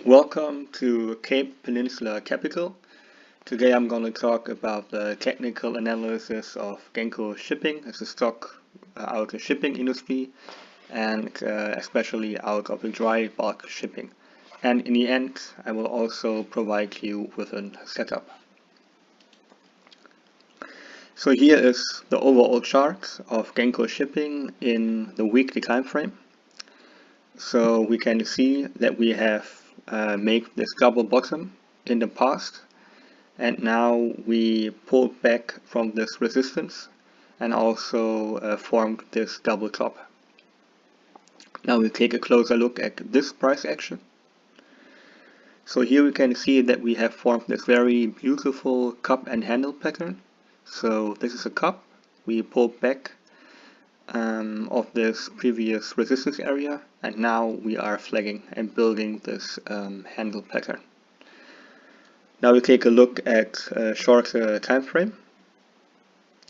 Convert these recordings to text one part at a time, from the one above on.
Welcome to Cape Peninsula Capital. Today I'm going to talk about the technical analysis of Genco shipping as a stock out of the shipping industry and especially out of the dry bulk shipping. And in the end, I will also provide you with a setup. So here is the overall chart of Genco shipping in the weekly time frame. So we can see that we have made this double bottom in the past, and now we pulled back from this resistance and also formed this double top. Now we take a closer look at this price action. So here we can see that we have formed this very beautiful cup and handle pattern. So this is a cup, we pulled back of this previous resistance area, and now we are flagging and building this handle pattern. Now we take a look at a shorter time frame.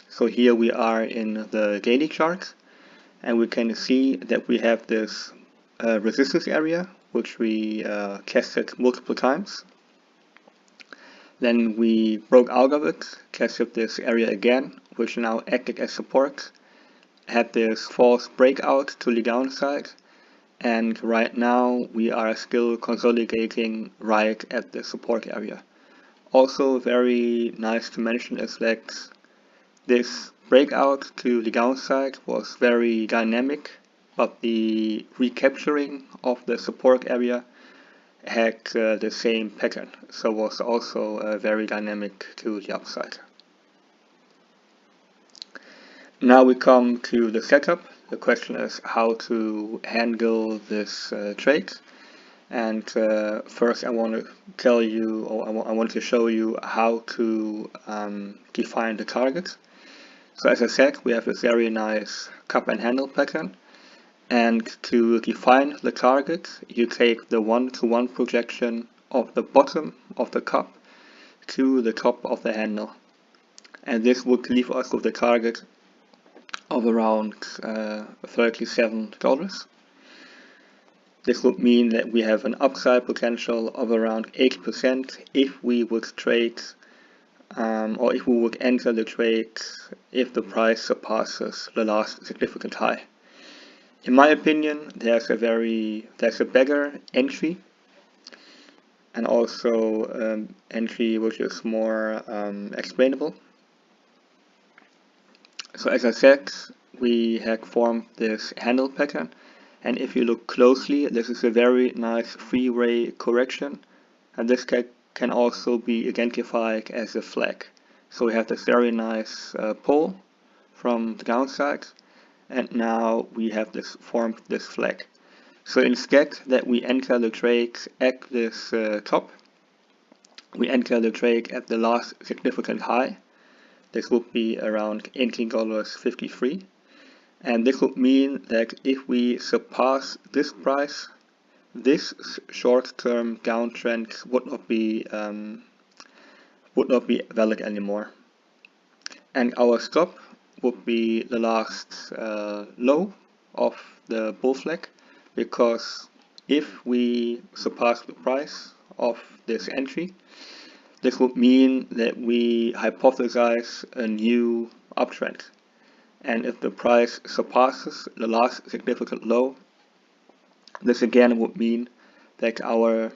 So here we are in the daily chart, and we can see that we have this resistance area which we tested multiple times. Then we broke out of it, tested this area again, which now acted as support, had this false breakout to the downside, and right now we are still consolidating right at the support area. Also very nice to mention is that this breakout to the downside was very dynamic, but the recapturing of the support area had the same pattern, so was also very dynamic to the upside. Now we come to the setup. The question is how to handle this trade. And first I want to tell you, or I want to show you how to define the target. So as I said, we have this very nice cup and handle pattern. And to define the target, you take the 1-to-1 projection of the bottom of the cup to the top of the handle. And this would leave us with the target of around $37. This would mean that we have an upside potential of around 80% if we would trade or if we would enter the trade if the price surpasses the last significant high. In my opinion, there's a better entry, and also entry which is more explainable. So as I said, we had formed this handle pattern, and if you look closely, this is a very nice three-way correction, and this can also be identified as a flag. So we have this very nice pull from the downside, and now we have formed this flag. So instead that we enter the trade at this top, we enter the trade at the last significant high. This would be around $18.53, and this would mean that if we surpass this price, this short-term downtrend would not be valid anymore, and our stop would be the last low of the bull flag, because if we surpass the price of this entry, this would mean that we hypothesize a new uptrend, and if the price surpasses the last significant low, this again would mean that our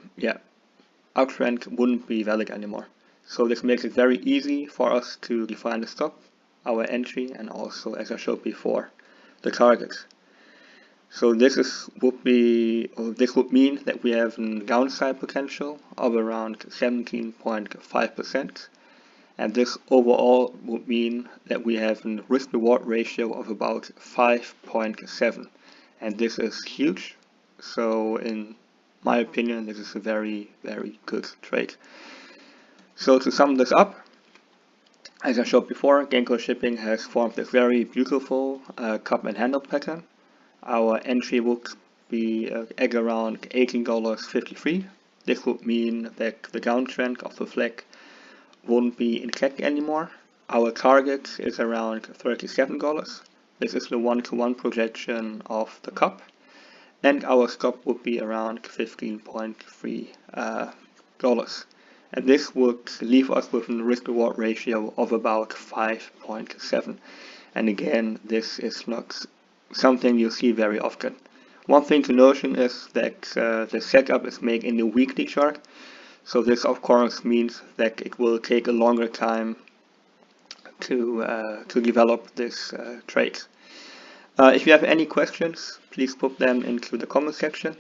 uptrend wouldn't be valid anymore. So this makes it very easy for us to define the stop, our entry, and also, as I showed before, the target. So this would mean that we have a downside potential of around 17.5%, and this overall would mean that we have a risk-reward ratio of about 5.7, and this is huge. So in my opinion, this is a very, very good trade. So to sum this up, as I showed before, Genko Shipping has formed this very beautiful cup and handle pattern. Our entry would be at around $18.53. This would mean that the downtrend of the flag won't be intact anymore. Our target is around $37. This is the 1-to-1 projection of the cup. and our stop would be around $15.3. And this would leave us with a risk-reward ratio of about 5.7. And again, this is not something you see very often. One thing to notion is that the setup is made in the weekly chart. So this of course means that it will take a longer time to develop this trade. If you have any questions, please put them into the comment section.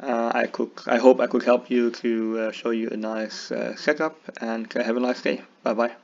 I hope I could help you to show you a nice setup, and have a nice day. Bye bye.